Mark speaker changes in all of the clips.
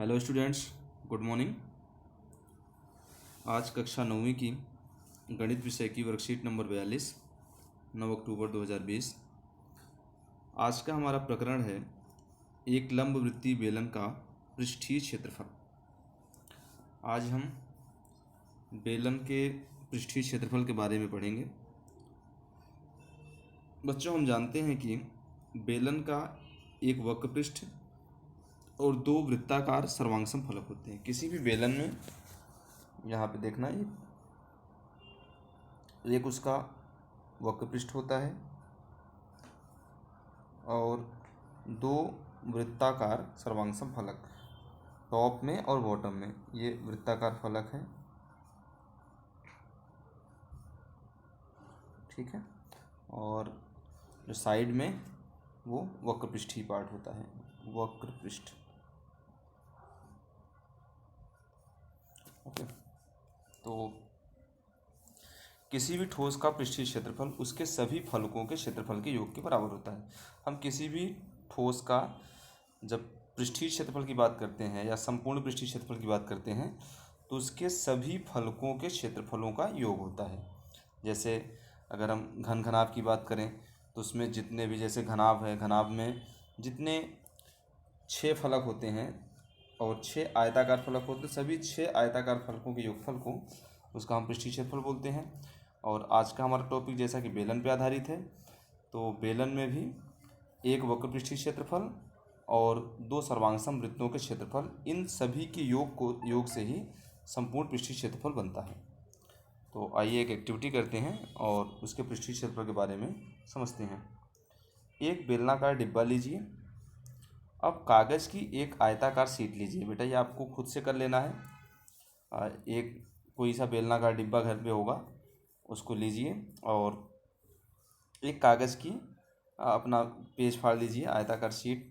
Speaker 1: Hello students, good morning. आज कक्षा 9वीं की गणित विषय की वर्कशीट नंबर 42, 9 अक्टूबर 2020। आज का हमारा प्रकरण है एक लंबवृत्तीय बेलन का पृष्ठीय क्षेत्रफल। आज हम बेलन के पृष्ठीय क्षेत्रफल के बारे में पढ़ेंगे। बच्चों, हम जानते हैं कि बेलन का एक वक्रपृष्ठ और दो वृत्ताकार सर्वांगसम फलक होते हैं। किसी भी बेलन में यहाँ पे देखना, एक उसका वक्रपृष्ठ होता है और दो वृत्ताकार सर्वांगसम फलक, टॉप में और बॉटम में। ये वृत्ताकार फलक है, ठीक है। और जो साइड में वो वक्रपृष्ठीय पार्ट होता है, वक्रपृष्ठ। ओके, तो किसी भी ठोस का पृष्ठीय क्षेत्रफल उसके सभी फलकों के क्षेत्रफल के योग के बराबर होता है। हम किसी भी ठोस का जब पृष्ठीय क्षेत्रफल की बात करते हैं या संपूर्ण पृष्ठीय क्षेत्रफल की बात करते हैं तो उसके सभी फलकों के क्षेत्रफलों का योग होता है। जैसे अगर हम घन घनाभ की बात करें तो उसमें जितने भी, जैसे घनाभ है, घनाभ में जितने 6 फलक होते हैं और 6 आयताकार फलक होते हैं, सभी 6 आयताकार फलकों के योगफल को उसका हम पृष्ठीय क्षेत्रफल बोलते हैं। और आज का हमारा टॉपिक जैसा कि बेलन पे आधारित है, तो बेलन में भी एक वक्र पृष्ठीय क्षेत्रफल और दो सर्वांगसम वृत्तों के क्षेत्रफल, इन सभी के योग से ही संपूर्ण पृष्ठीय क्षेत्रफल बनता है। तो आइए एक एक्टिविटी करते हैं और उसके पृष्ठीय क्षेत्रफल के बारे में समझते हैं। एक बेलनाकार डिब्बा लीजिए। अब कागज़ की एक आयताकार शीट लीजिए। बेटा, ये आपको खुद से कर लेना है। एक कोई सा बेलनाकार डिब्बा घर पे होगा, उसको लीजिए और एक कागज़ की अपना पेज फाड़ लीजिए, आयताकार शीट,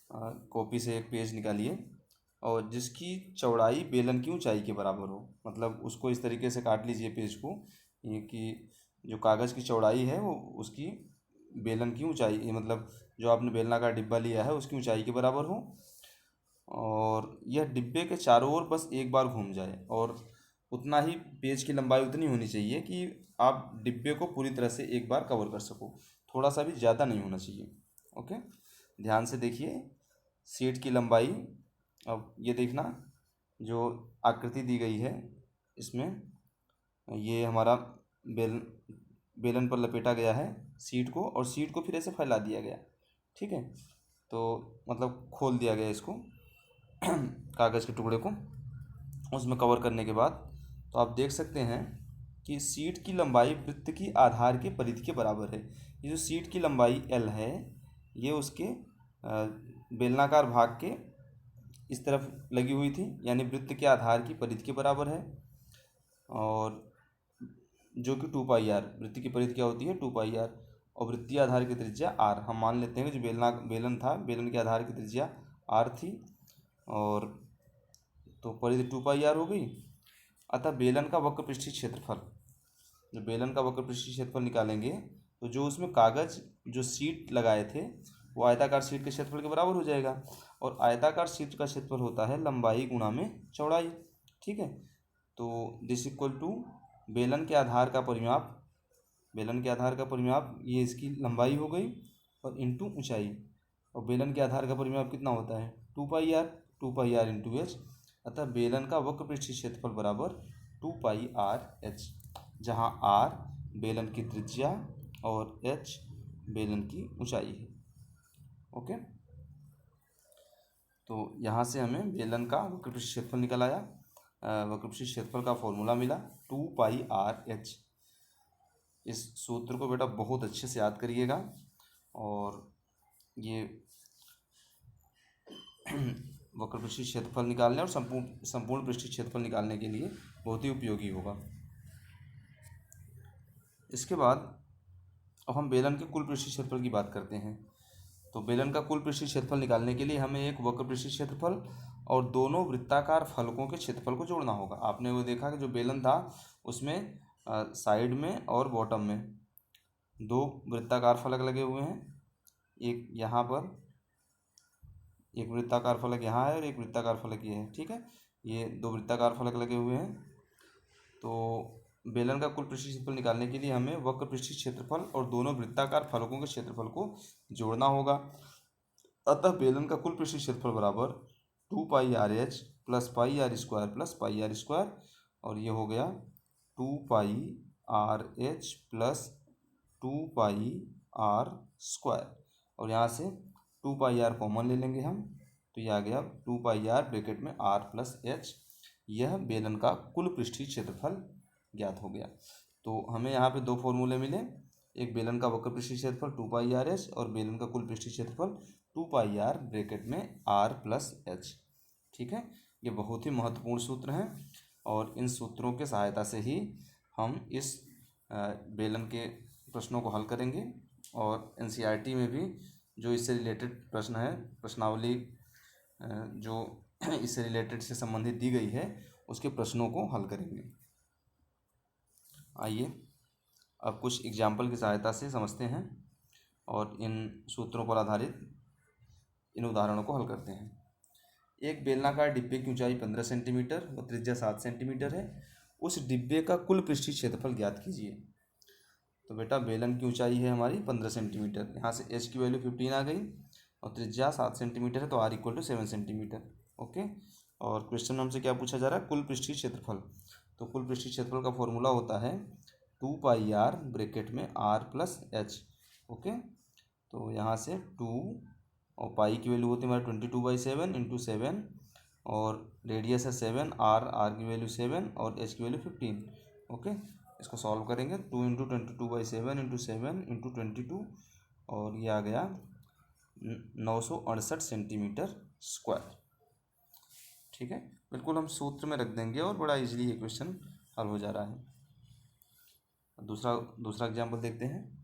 Speaker 1: कॉपी से एक पेज निकालिए और जिसकी चौड़ाई बेलन की ऊंचाई के बराबर हो। मतलब उसको इस तरीके से काट लीजिए पेज को, ये कि जो कागज़ की चौड़ाई है वो उसकी बेलन की ऊंचाई, मतलब जो आपने बेलनाकार डिब्बा लिया है उसकी ऊंचाई के बराबर हो। और यह डिब्बे के चारों ओर बस एक बार घूम जाए और उतना ही पेज की लंबाई उतनी होनी चाहिए कि आप डिब्बे को पूरी तरह से एक बार कवर कर सको, थोड़ा सा भी ज़्यादा नहीं होना चाहिए। ओके, ध्यान से देखिए शीट की लंबाई। अब ये देखना, जो आकृति दी गई है इसमें, ये हमारा बेलन पर लपेटा गया है शीट को, और शीट को फिर ऐसे फैला दिया गया, ठीक है। तो मतलब खोल दिया गया इसको कागज़ के टुकड़े को, उसमें कवर करने के बाद तो आप देख सकते हैं कि सीट की लंबाई वृत्त की आधार के परिधि के बराबर है। ये जो सीट की लंबाई L है, ये उसके बेलनाकार भाग के इस तरफ लगी हुई थी, यानी वृत्त के आधार की परिधि के बराबर है। और जो कि 2πr, वृत्त की परिधि क्या होती है, 2πr, और वृत्तीय आधार की त्रिज्या r। हम मान लेते हैं कि जो बेलन था, बेलन के आधार की त्रिज्या r थी, और तो परिधि 2πr हो गई। अतः बेलन का वक्र पृष्ठीय क्षेत्रफल, जो बेलन का वक्र पृष्ठीय क्षेत्रफल निकालेंगे तो जो उसमें कागज़ जो सीट लगाए थे वो आयताकार सीट के क्षेत्रफल के बराबर हो जाएगा। और आयताकार सीट का क्षेत्रफल होता है लंबाई गुणा में चौड़ाई, ठीक है। तो दिस इक्वल टू बेलन के आधार का परिमाप, बेलन के आधार का परिमाप ये इसकी लंबाई हो गई, और इंटू ऊंचाई। और बेलन के आधार का परिमाप कितना होता है, 2πr, 2πr इंटू एच। अतः बेलन का वक्र पृष्ठीय क्षेत्रफल बराबर 2πr/h, जहाँ r बेलन की त्रिज्या और h बेलन की ऊंचाई है। ओके, तो यहाँ से हमें बेलन का वक्र पृष्ठीय क्षेत्रफल निकल आया। वक्र पृष्ठीय क्षेत्रफल का फॉर्मूला मिला 2πr/h। इस सूत्र को बेटा बहुत अच्छे से याद करिएगा, और ये वक्र पृष्ठीय क्षेत्रफल निकालने और संपूर्ण पृष्ठीय क्षेत्रफल निकालने के लिए बहुत ही उपयोगी होगा। इसके बाद अब हम बेलन के कुल पृष्ठीय क्षेत्रफल की बात करते हैं। तो बेलन का कुल पृष्ठीय क्षेत्रफल निकालने के लिए हमें एक वक्र पृष्ठीय क्षेत्रफल और दोनों वृत्ताकार फलकों के क्षेत्रफल को जोड़ना होगा। आपने वो देखा कि जो बेलन था उसमें साइड में और बॉटम में दो वृत्ताकार फलक लगे हुए हैं, एक यहाँ पर एक वृत्ताकार फलक यहाँ है और एक वृत्ताकार फलक ये है, ठीक है। ये दो वृत्ताकार फलक लगे हुए हैं। तो बेलन का कुल पृष्ठीय क्षेत्रफल निकालने के लिए हमें वक्र पृष्ठीय क्षेत्रफल और दोनों वृत्ताकार फलकों के क्षेत्रफल को जोड़ना होगा। अतः बेलन का कुल पृष्ठीय क्षेत्रफल बराबर 2πr(h) + πr² और ये हो गया 2πr(h) + 2πr² और यहाँ से 2πr कॉमन ले लेंगे हम, तो ये आ गया 2πr ब्रैकेट में r + h। यह बेलन का कुल पृष्ठीय क्षेत्रफल ज्ञात हो गया। तो हमें यहाँ पे दो फॉर्मूले मिले, एक बेलन का वक्र पृष्ठीय क्षेत्रफल 2πrh और बेलन का कुल पृष्ठीय क्षेत्रफल 2πr ब्रैकेट में r + h, ठीक है। ये बहुत ही महत्वपूर्ण सूत्र हैं और इन सूत्रों के सहायता से ही हम इस बेलन के प्रश्नों को हल करेंगे और एनसीईआरटी में भी जो इससे रिलेटेड प्रश्न है, प्रश्नावली जो इससे रिलेटेड से संबंधित दी गई है उसके प्रश्नों को हल करेंगे। आइए अब कुछ एग्जाम्पल की सहायता से समझते हैं और इन सूत्रों पर आधारित इन उदाहरणों को हल करते हैं। एक बेलनाकार डिब्बे की ऊंचाई 15 सेंटीमीटर व त्रिज्या 7 सेंटीमीटर है। उस डिब्बे का कुल पृष्ठीय क्षेत्रफल ज्ञात कीजिए। तो बेटा बेलन की ऊंचाई है हमारी 15 सेंटीमीटर, यहाँ से h की वैल्यू 15 आ गई और त्रिज्या 7 सेंटीमीटर है तो r = 7 सेंटीमीटर। ओके, और क्वेश्चन हमसे क्या पूछा जा रहा है, कुल पृष्ठीय क्षेत्रफल। तो कुल पृष्ठीय क्षेत्रफल का फॉर्मूला होता है 2πr ब्रैकेट में r + h। ओके, तो यहाँ से 2 और पाई की वैल्यू होती है हमारी 22/7 × 7 और रेडियस है 7, r की वैल्यू 7 और h की वैल्यू 15। ओके, इसको सॉल्व करेंगे 2 × 22/7 × 7 × 22 और ये आ गया 968 सेंटीमीटर स्क्वायर। ठीक है, बिल्कुल हम सूत्र में रख देंगे और बड़ा इजीली ये क्वेश्चन हल हो जा रहा है। दूसरा एग्जाम्पल देखते हैं।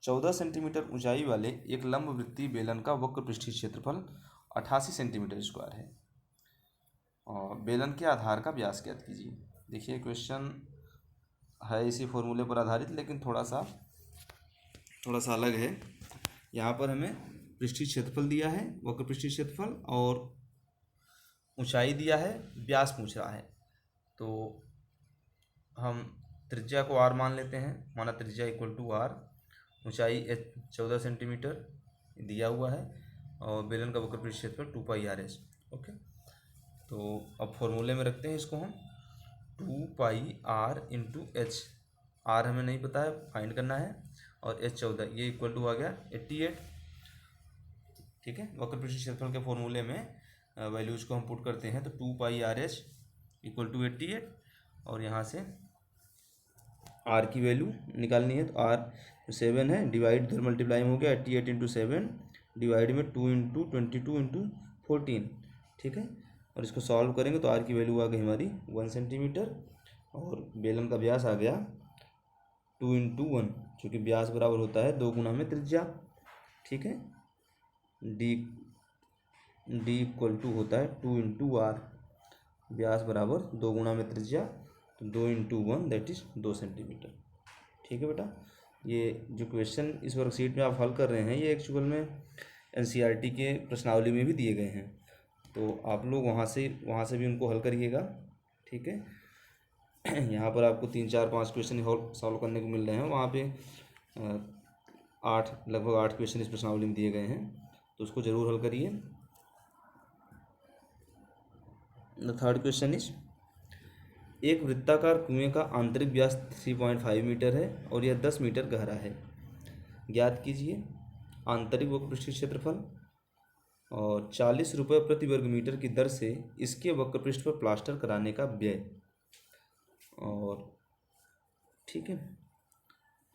Speaker 1: 14 सेंटीमीटर ऊंचाई वाले एक लंबवृत्तीय बेलन का वक्र पृष्ठीय क्षेत्रफल 88 सेंटीमीटर स्क्वायर है और बेलन के आधार का व्यास ज्ञात कीजिए। देखिए क्वेश्चन है इसी फॉर्मूले पर आधारित लेकिन थोड़ा सा अलग है। यहाँ पर हमें पृष्ठीय क्षेत्रफल दिया है, वक्र पृष्ठीय क्षेत्रफल, और ऊंचाई दिया है, व्यास पूछ रहा है। तो हम त्रिज्या को r मान लेते हैं, माना त्रिज्या = r, ऊंचाई 14 सेंटीमीटर दिया हुआ है और बेलन का वक्र पृष्ठीय क्षेत्रफल 2πrh। ओके, तो अब फॉर्मूले में रखते हैं इसको हम 2πr × h। r हमें नहीं पता है, फाइंड करना है, और h 14, ये = आ गया 88। ठीक है, वक्र पृष्ठीय क्षेत्रफल के फॉर्मूले में वैल्यूज को हम पुट करते हैं तो 2πrh = 88 और यहाँ से r की वैल्यू निकालनी है तो r 7 है, डिवाइड इधर मल्टीप्लाई हो गया 88 × 7 डिवाइड में 2 × 22 × 14। ठीक है, और इसको सॉल्व करेंगे तो r की वैल्यू आ गई हमारी 1 सेंटीमीटर और बेलन का व्यास आ गया 2 × 1, चूँकि व्यास बराबर होता है 2 गुना में त्रिज्या। ठीक है, d = होता है 2 × r, व्यास बराबर 2 गुना में त्रिज्या, तो 2 × 1 दैट इज़ 2 सेंटीमीटर। ठीक है बेटा, ये जो क्वेश्चन इस वर्कशीट में आप हल कर रहे हैं ये एक्चुअल में एनसीईआरटी के प्रश्नावली में भी दिए गए हैं, तो आप लोग वहाँ से भी उनको हल करिएगा। ठीक है, यहाँ पर आपको 3 4 5 क्वेश्चन सॉल्व करने को मिल रहे हैं, वहाँ पे लगभग 8 क्वेश्चन इस प्रश्नावली में दिए गए हैं, तो उसको ज़रूर हल करिए। द थर्ड क्वेश्चन इज, एक वृत्ताकार कुएं का आंतरिक व्यास 3.5 मीटर है और यह 10 मीटर गहरा है। ज्ञात कीजिए आंतरिक वक्र पृष्ठीय क्षेत्रफल और 40 रुपये प्रति वर्ग मीटर की दर से इसके वक्र पृष्ठ पर प्लास्टर कराने का व्यय। और ठीक है,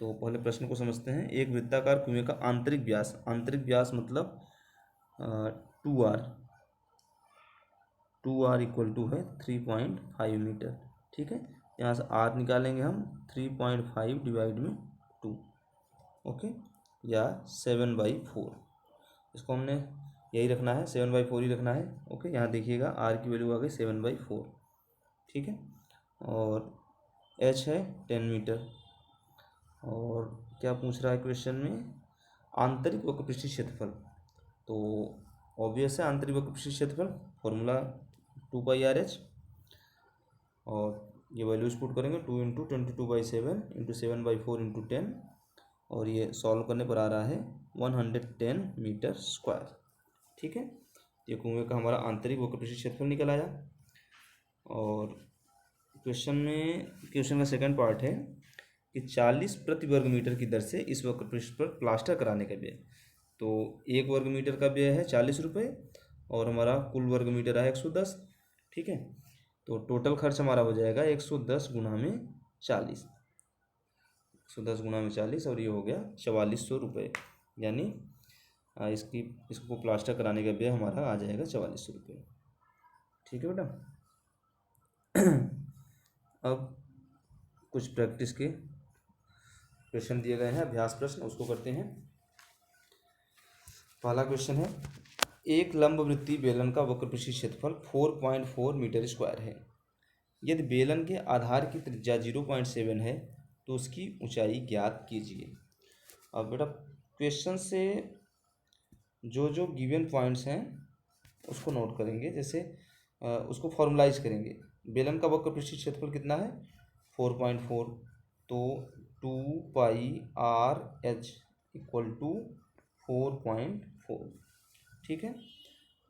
Speaker 1: तो पहले प्रश्न को समझते हैं। एक वृत्ताकार कुएं का आंतरिक व्यास मतलब 2r = है 3.5 मीटर। ठीक है, यहाँ से r निकालेंगे हम 3.5 डिवाइड में 2। ओके, या 7/4, इसको हमने यही रखना है, 7/4 ही रखना है। ओके, यहाँ देखिएगा r की वैल्यू आ गई 7/4। ठीक है, और h है 10 मीटर। और क्या पूछ रहा है क्वेश्चन में, आंतरिक वक्र पृष्ठीय क्षेत्रफल। तो ऑब्वियस है, आंतरिक वक्र पृष्ठीय क्षेत्रफल फॉर्मूला 2πRH, और ये वैल्यूज पुट करेंगे 2 इंटू 22/7 इंटू 7/4 इंटू 10, और ये सॉल्व करने पर आ रहा है 110 मीटर स्क्वायर। ठीक है, ये कुएं का हमारा आंतरिक वक्र पृष्ठीय क्षेत्रफल निकल आया। और क्वेश्चन का सेकंड पार्ट है कि 40 प्रति वर्ग मीटर की दर से इस वक्र पृष्ठ पर प्लास्टर कराने का व्यय। तो 1 वर्ग मीटर का व्यय है 40 रुपये, और हमारा कुल वर्ग मीटर है 110। ठीक है, तो टोटल खर्च हमारा हो जाएगा 110 गुना में 40, 110 गुना में 40, और ये हो गया 4400 रुपये। यानी इसको प्लास्टर कराने का व्यय हमारा आ जाएगा 4400 रुपये। ठीक है बेटा। अब कुछ प्रैक्टिस के क्वेश्चन दिए गए हैं, अभ्यास प्रश्न, उसको करते हैं। पहला क्वेश्चन है, एक लंबवृत्तीय बेलन का वक्र पृष्ठीय क्षेत्रफल 4.4 मीटर स्क्वायर है। यदि बेलन के आधार की त्रिज्या 0.7 है तो उसकी ऊंचाई ज्ञात कीजिए। अब बेटा क्वेश्चन से जो जो गिवन पॉइंट्स हैं उसको नोट करेंगे, जैसे उसको फॉर्मुलाइज करेंगे। बेलन का वक्र पृष्ठीय क्षेत्रफल कितना है 4.4, तो 2πRH इक्वल टू 4.4। ठीक है,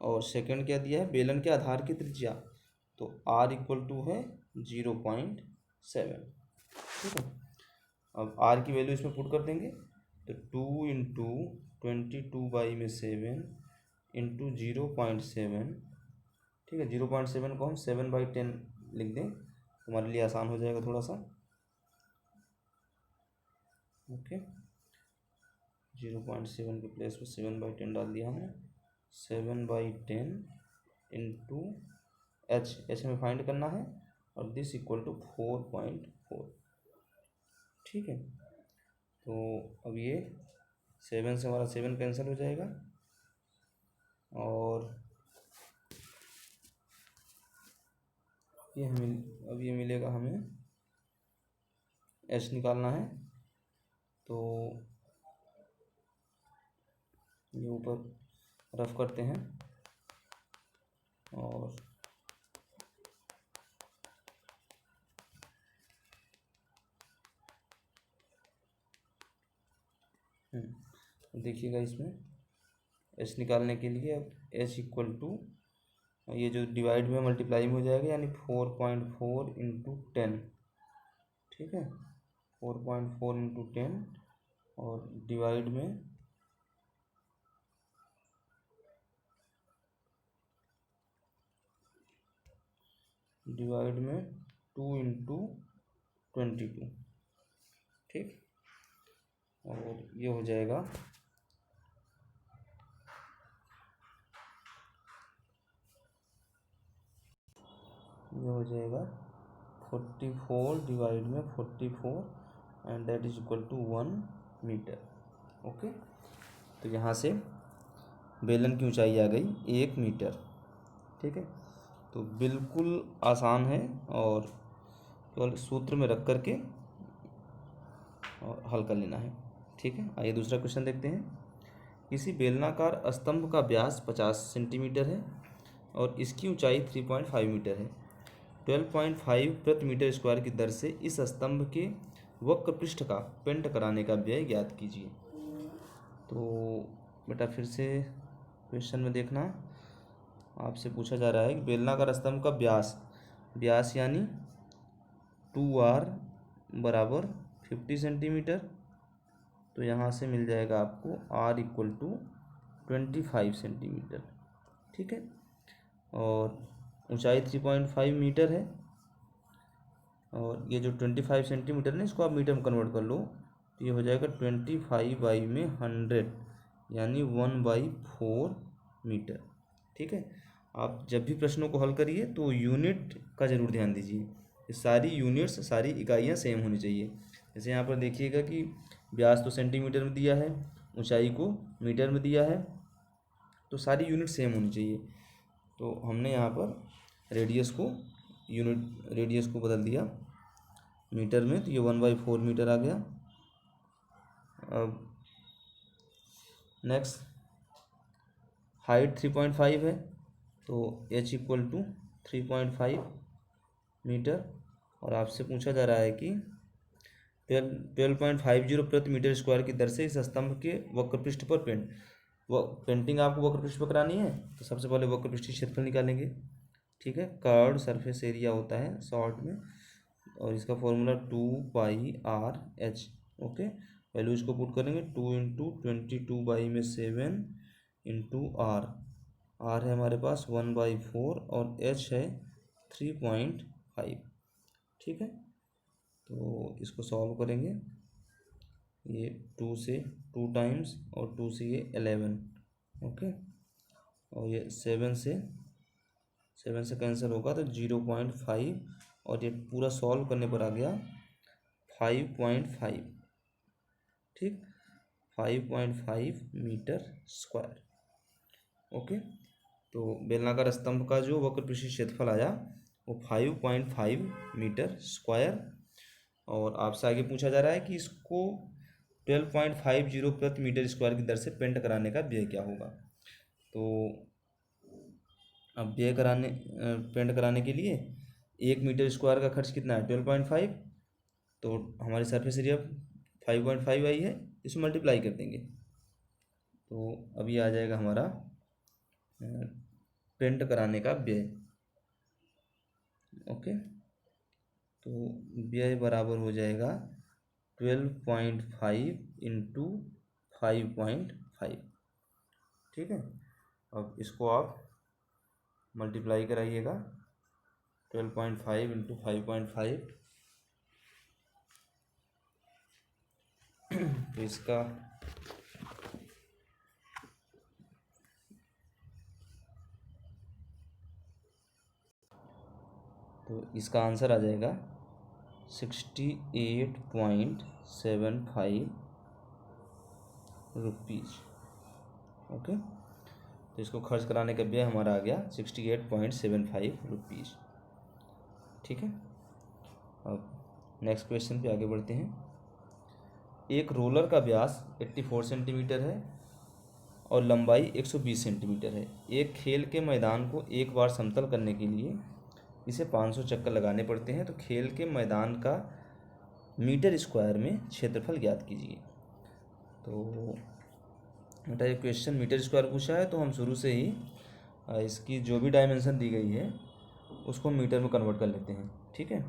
Speaker 1: और सेकंड क्या दिया है, बेलन के आधार की त्रिज्या, तो R इक्वल टू है 0.7। ठीक है, अब R की वैल्यू इसमें पुट कर देंगे, तो 2 इंटू 22/7 इंटू 0.7। ठीक है, 0.7 को हम 7/10 लिख दें, हमारे लिए आसान हो जाएगा थोड़ा सा। ओके, 0.7 के प्लेस पे 7/10 डाल दिया हमने। 7/10 इंटू एच हमें फाइंड करना है, और दिस इक्वल टू 4.4। ठीक है, तो अब ये 7 से हमारा 7 कैंसिल हो जाएगा, और अब ये मिलेगा हमें, एच निकालना है, तो ये ऊपर रफ करते हैं, और देखिएगा इसमें एच निकालने के लिए अब एच इक्वल टू, ये जो डिवाइड में मल्टीप्लाई में हो जाएगा, यानी 4.4 इंटू 10। ठीक है, 4.4 इंटू 10, और डिवाइड में 2 इंटू 22। ठीक, और ये हो जाएगा 44 डिवाइड में 44, and that is equal to 1 metre. Okay, तो यहाँ से बेलन की ऊंचाई आ गई 1 मीटर। ठीक है, तो बिल्कुल आसान है, और केवल सूत्र में रख करके और हल कर लेना है। ठीक है, आइए दूसरा क्वेश्चन देखते हैं। किसी बेलनाकार स्तंभ का व्यास 50 सेंटीमीटर है और इसकी ऊंचाई 3.5 मीटर है। 12.5 प्रति मीटर स्क्वायर की दर से इस स्तंभ के वक्र पृष्ठ का पेंट कराने का व्यय ज्ञात कीजिए। तो बेटा फिर से क्वेश्चन में देखना, आपसे पूछा जा रहा है कि बेलनाकार स्तंभ का व्यास यानी 2R बराबर 50 सेंटीमीटर, तो यहाँ से मिल जाएगा आपको R इक्वल टू 25 सेंटीमीटर। ठीक है, और ऊंचाई 3.5 मीटर है, और ये जो 25 सेंटीमीटर है, इसको आप मीटर में कन्वर्ट कर लो, तो ये हो जाएगा 25/100, यानी 1/4 मीटर। ठीक है, आप जब भी प्रश्नों को हल करिए तो यूनिट का ज़रूर ध्यान दीजिए, सारी यूनिट्स, सारी इकाइयाँ सेम होनी चाहिए। जैसे यहाँ पर देखिएगा कि व्यास तो सेंटीमीटर में दिया है, ऊंचाई को मीटर में दिया है, तो सारी यूनिट सेम होनी चाहिए। तो हमने यहाँ पर रेडियस को बदल दिया मीटर में, तो ये 1/4 मीटर आ गया। अब नेक्स्ट, हाइट 3.5 है, तो h इक्वल टू 3.5 मीटर। और आपसे पूछा जा रहा है कि 12.50 प्रति मीटर स्क्वायर की दर से इस स्तंभ के वक्रपृष्ठ पर पेंटिंग आपको वक्रपृष्ठ पर करानी है, तो सबसे पहले वक्रपृष्ठीय क्षेत्रफल निकालेंगे। ठीक है, कर्व्ड सरफेस एरिया होता है शॉर्ट में, और इसका फॉर्मूला 2πr/h। ओके, वैल्यू इसको पुट करेंगे, 2 × 22/7 R है हमारे पास 1/4 और h है 3.5। ठीक है, तो इसको सॉल्व करेंगे, ये 2 से 2 टाइम्स और 2 से ये 11। ओके, और ये 7 से कैंसिल होगा तो 0.5, और ये पूरा सॉल्व करने पर आ गया 5.5। ठीक, 5.5 मीटर स्क्वायर। ओके, तो बेलनाकार स्तंभ का जो वक्रपृष्ठीय क्षेत्रफल आया वो 5.5 मीटर स्क्वायर। और आपसे आगे पूछा जा रहा है कि इसको 12.50 प्रति मीटर स्क्वायर की दर से पेंट कराने का व्यय क्या होगा। तो अब पेंट कराने के लिए 1 मीटर स्क्वायर का खर्च कितना है 12.5, तो हमारी सरफेस एरिया 5.5 आई है, इसमें मल्टीप्लाई कर देंगे, तो अभी आ जाएगा हमारा पेंट कराने का व्यय। ओके, तो व्यय बराबर हो जाएगा 12.5 × 5.5। ठीक है, अब इसको आप मल्टीप्लाई कराइएगा, 12.5 × 5.5, तो इसका आंसर आ जाएगा 68.75 रुपीज़। ओके, तो इसको खर्च कराने का व्यय हमारा आ गया 68.75 रुपीज़। ठीक है, अब नेक्स्ट क्वेश्चन पे आगे बढ़ते हैं। एक रोलर का व्यास 84 सेंटीमीटर है और लंबाई 120 सेंटीमीटर है। एक खेल के मैदान को एक बार समतल करने के लिए इसे 500 चक्कर लगाने पड़ते हैं, तो खेल के मैदान का मीटर स्क्वायर में क्षेत्रफल ज्ञात कीजिए। तो बेटा ये क्वेश्चन मीटर स्क्वायर पूछा है, तो हम शुरू से ही इसकी जो भी डायमेंशन दी गई है उसको मीटर में कन्वर्ट कर लेते हैं। ठीक है,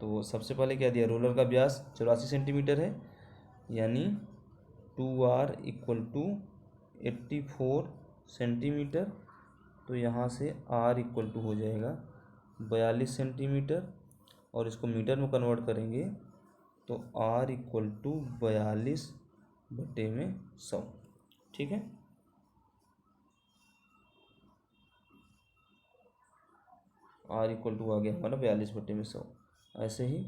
Speaker 1: तो सबसे पहले क्या दिया, रोलर का व्यास 84 सेंटीमीटर है, यानी 2r = 84 सेंटीमीटर। तो यहाँ से r = हो जाएगा 42 सेंटीमीटर, और इसको मीटर में कन्वर्ट करेंगे तो r = 42/100। ठीक है, r = आ गया हमारा 42/100। ऐसे ही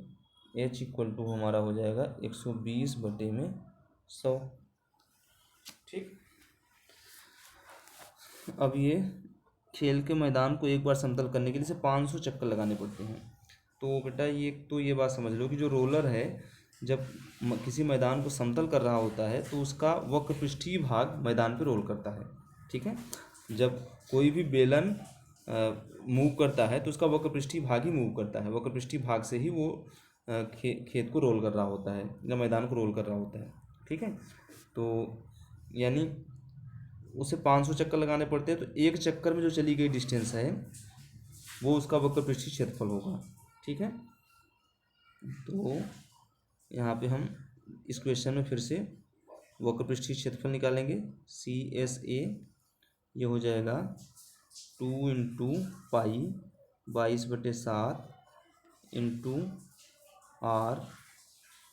Speaker 1: h = हमारा हो जाएगा 120/100। ठीक, अब ये खेल के मैदान को एक बार समतल करने के लिए इसे 500 चक्कर लगाने पड़ते हैं। तो बेटा ये बात समझ लो कि जो रोलर है जब किसी मैदान को समतल कर रहा होता है तो उसका वक्रपृष्ठीय भाग मैदान पे रोल करता है। ठीक है, जब कोई भी बेलन मूव करता है तो उसका वक्रपृष्ठीय भाग ही मूव करता है, वक्रपृष्ठीय भाग से ही वो खेत को रोल कर रहा होता है या मैदान को रोल कर रहा होता है। ठीक है, तो यानी उसे 500 चक्कर लगाने पड़ते हैं, तो एक चक्कर में जो चली गई डिस्टेंस है वो उसका वक्रपृष्ठीय क्षेत्रफल होगा। ठीक है, तो यहाँ पे हम इस क्वेश्चन में फिर से वक्रपृष्ठीय क्षेत्रफल निकालेंगे। CSA ये हो जाएगा 2 × पाई 22/7 × R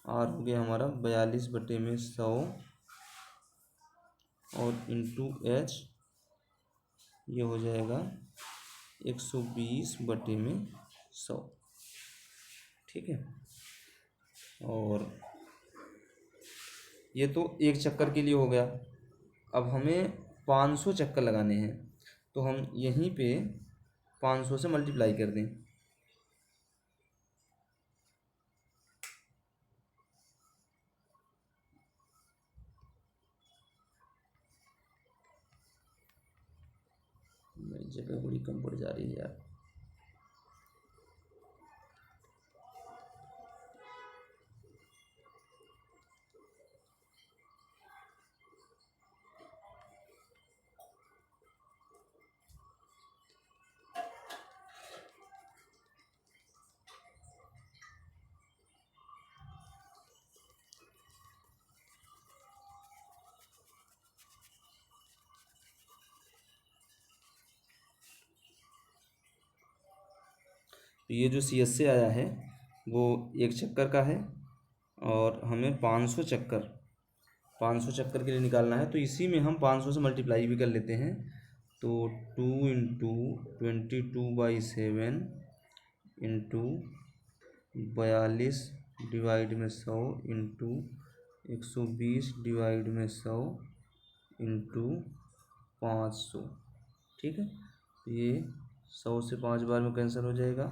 Speaker 1: हो गया हमारा 42/100 और इंटू H ये हो जाएगा 120/100। ठीक है, और ये तो एक चक्कर के लिए हो गया। अब हमें 500 चक्कर लगाने हैं, तो हम यहीं पे 500 से मल्टीप्लाई कर दें। जगह बड़ी कम पड़ जा रही है यार। तो ये जो CSA आया है वो एक चक्कर का है और हमें 500 चक्कर के लिए निकालना है। तो इसी में हम 500 से मल्टीप्लाई भी कर लेते हैं। तो 2 × 22/7 इंटू 42 डिवाइड में 100 इंटू 120 डिवाइड में 100 इंटू 500। ठीक है, तो ये 100 से 5 बार में कैंसिल हो जाएगा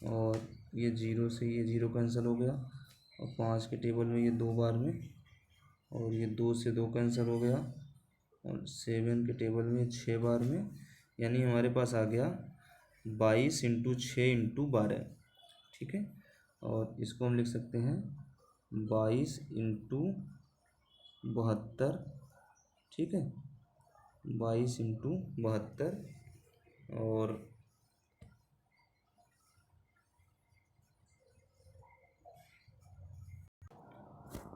Speaker 1: और ये 0 से ये 0 कैंसिल हो गया और 5 के टेबल में ये 2 बार में और ये 2 से 2 कैंसिल हो गया और 7 के टेबल में 6 बार में, यानी हमारे पास आ गया 22 इंटू 6 इंटू 12। ठीक है, और इसको हम लिख सकते हैं 22 इंटू 72। ठीक है, 22 इंटू 72 और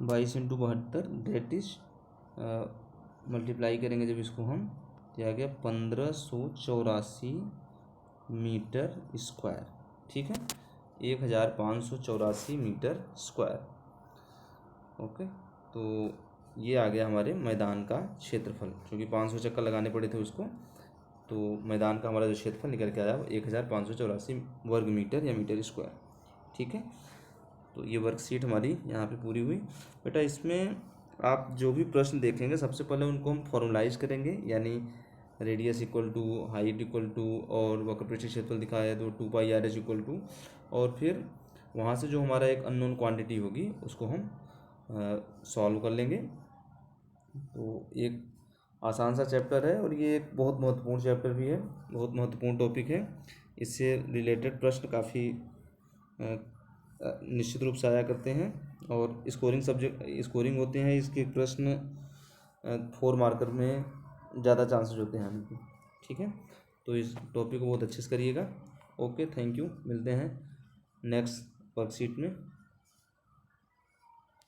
Speaker 1: 22 इंटू 72 डेट इज मल्टीप्लाई करेंगे जब इसको हम, तो आ गया 1584 मीटर स्क्वायर। ठीक है, 1584 मीटर स्क्वायर। ओके, तो ये आ गया हमारे मैदान का क्षेत्रफल, क्योंकि 500 चक्कर लगाने पड़े थे उसको। तो मैदान का हमारा जो क्षेत्रफल निकल के आया वो 1584 वर्ग मीटर या मीटर स्क्वायर। ठीक है, तो ये वर्कशीट हमारी यहाँ पे पूरी हुई। बेटा इसमें आप जो भी प्रश्न देखेंगे सबसे पहले उनको हम फॉर्मुलाइज करेंगे, यानी radius equal to height equal to और वक्रपृष्ठ क्षेत्रफल दिखाया तो 2πr/h इक्वल टू, और फिर वहाँ से जो हमारा एक अननोन क्वांटिटी होगी उसको हम सॉल्व कर लेंगे। तो एक आसान सा चैप्टर है और ये एक बहुत महत्वपूर्ण चैप्टर भी है, बहुत महत्वपूर्ण टॉपिक है। इससे रिलेटेड प्रश्न काफ़ी निश्चित रूप से आया करते हैं और स्कोरिंग होते हैं इसके प्रश्न 4 मार्कर में ज़्यादा चांसेस होते हैं आने के। ठीक है, तो इस टॉपिक को बहुत अच्छे से करिएगा। ओके, थैंक यू, मिलते हैं नेक्स्ट वर्कशीट में।